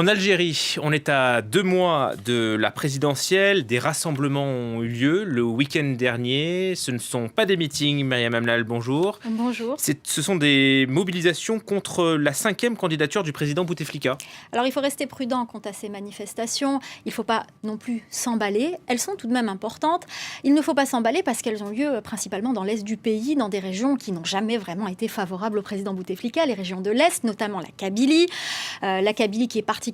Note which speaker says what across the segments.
Speaker 1: En Algérie, on est à 2 mois de la présidentielle. Des rassemblements ont eu lieu le week-end dernier. Ce ne sont pas des meetings, Myriam Amlal, bonjour.
Speaker 2: Bonjour.
Speaker 1: Ce sont des mobilisations contre la 5e candidature du président Bouteflika.
Speaker 2: Alors il faut rester prudent quant à ces manifestations. Il ne faut pas non plus s'emballer. Elles sont tout de même importantes. Il ne faut pas s'emballer parce qu'elles ont lieu principalement dans l'est du pays, dans des régions qui n'ont jamais vraiment été favorables au président Bouteflika, les régions de l'est, notamment la Kabylie. La Kabylie qui est particulièrement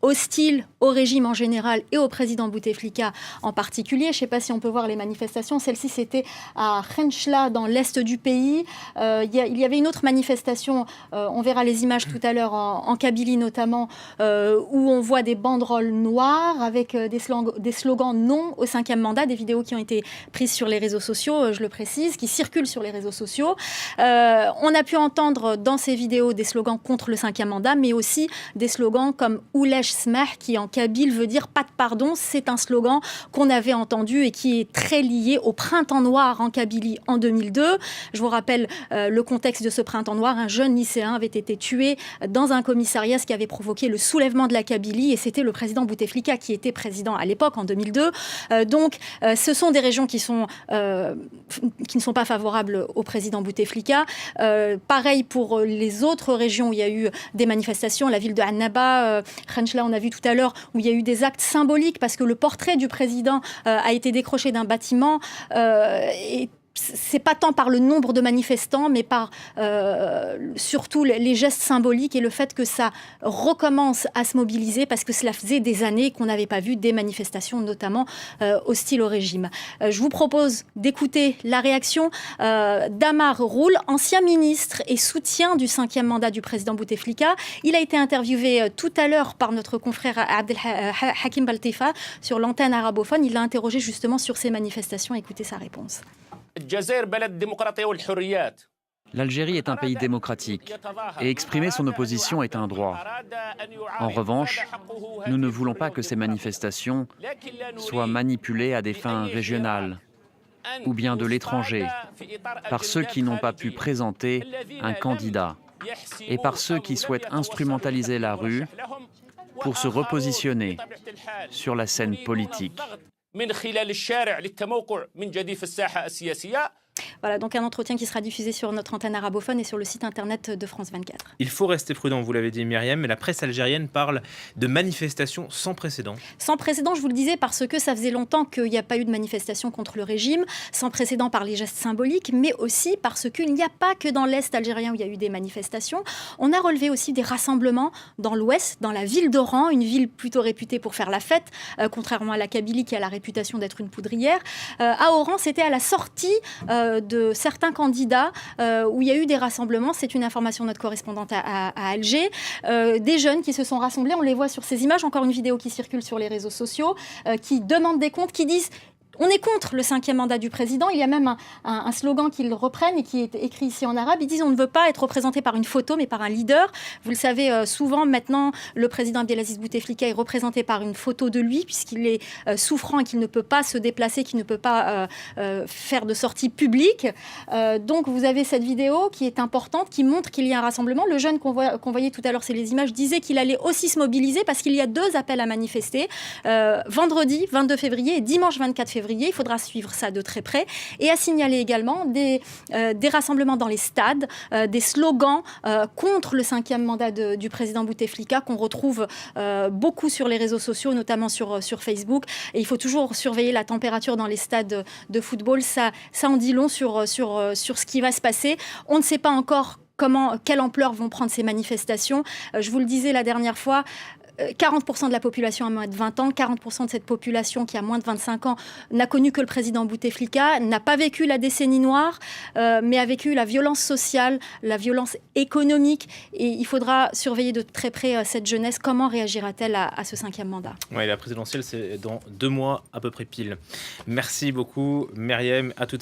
Speaker 2: hostile au régime en général et au président Bouteflika en particulier. Je ne sais pas si on peut voir les manifestations. Celle-ci, c'était à Khenchla, dans l'est du pays. Il y avait une autre manifestation, on verra les images tout à l'heure, en Kabylie notamment, où on voit des banderoles noires avec des slogans non au 5e mandat, des vidéos qui ont été prises sur les réseaux sociaux, je le précise, qui circulent sur les réseaux sociaux. On a pu entendre dans ces vidéos des slogans contre le 5e mandat, mais aussi des slogans comme « Oulech Smeh » qui en kabyle veut dire « pas de pardon ». C'est un slogan qu'on avait entendu et qui est très lié au printemps noir en Kabylie en 2002. Je vous rappelle le contexte de ce printemps noir. Un jeune lycéen avait été tué dans un commissariat, ce qui avait provoqué le soulèvement de la Kabylie, et c'était le président Bouteflika qui était président à l'époque, en 2002. Donc, ce sont des régions qui ne sont pas favorables au président Bouteflika. Pareil pour les autres régions où il y a eu des manifestations, la ville de Annaba, Khenchla, on a vu tout à l'heure, où il y a eu des actes symboliques parce que le portrait du président a été décroché d'un bâtiment et c'est pas tant par le nombre de manifestants, mais par surtout les gestes symboliques et le fait que ça recommence à se mobiliser, parce que cela faisait des années qu'on n'avait pas vu des manifestations, notamment hostiles au régime. Je vous propose d'écouter la réaction d'Amar Roul, ancien ministre et soutien du 5e mandat du président Bouteflika. Il a été interviewé tout à l'heure par notre confrère Abdelhakim Baltifa sur l'antenne arabophone. Il l'a interrogé justement sur ces manifestations. Écoutez sa réponse.
Speaker 3: L'Algérie est un pays démocratique et exprimer son opposition est un droit. En revanche, nous ne voulons pas que ces manifestations soient manipulées à des fins régionales ou bien de l'étranger, par ceux qui n'ont pas pu présenter un candidat et par ceux qui souhaitent instrumentaliser la rue pour se repositionner sur la scène politique.
Speaker 2: Voilà, donc un entretien qui sera diffusé sur notre antenne arabophone et sur le site internet de France 24.
Speaker 1: Il faut rester prudent, vous l'avez dit Myriam, mais la presse algérienne parle de manifestations sans précédent.
Speaker 2: Sans précédent, je vous le disais, parce que ça faisait longtemps qu'il n'y a pas eu de manifestation contre le régime, sans précédent par les gestes symboliques, mais aussi parce qu'il n'y a pas que dans l'Est algérien où il y a eu des manifestations. On a relevé aussi des rassemblements dans l'Ouest, dans la ville d'Oran, une ville plutôt réputée pour faire la fête, contrairement à la Kabylie qui a la réputation d'être une poudrière. À Oran, c'était à la sortie de certains candidats où il y a eu des rassemblements. C'est une information de notre correspondante à Alger. Des jeunes qui se sont rassemblés, on les voit sur ces images, encore une vidéo qui circule sur les réseaux sociaux, qui demandent des comptes, qui disent... On est contre le 5e mandat du président. Il y a même un slogan qu'ils reprennent et qui est écrit ici en arabe. Ils disent on ne veut pas être représenté par une photo, mais par un leader. Vous le savez, souvent maintenant, le président Abdelaziz Bouteflika est représenté par une photo de lui, puisqu'il est souffrant et qu'il ne peut pas se déplacer, qu'il ne peut pas faire de sortie publique. Donc vous avez cette vidéo qui est importante, qui montre qu'il y a un rassemblement. Le jeune qu'on voyait tout à l'heure, c'est les images, disait qu'il allait aussi se mobiliser parce qu'il y a 2 appels à manifester. Vendredi 22 février et dimanche 24 février. Il faudra suivre ça de très près. Et à signaler également des rassemblements dans les stades, des slogans contre le 5e mandat du président Bouteflika qu'on retrouve beaucoup sur les réseaux sociaux, notamment sur Facebook. Et il faut toujours surveiller la température dans les stades de football. Ça en dit long sur ce qui va se passer. On ne sait pas encore quelle ampleur vont prendre ces manifestations. Je vous le disais la dernière fois, 40% de la population a moins de 20 ans, 40% de cette population qui a moins de 25 ans n'a connu que le président Bouteflika, n'a pas vécu la décennie noire, mais a vécu la violence sociale, la violence économique. Et il faudra surveiller de très près cette jeunesse. Comment réagira-t-elle à ce 5e mandat ?
Speaker 1: Oui, la présidentielle, c'est dans 2 mois à peu près pile. Merci beaucoup, Myriam. À tout à l'heure.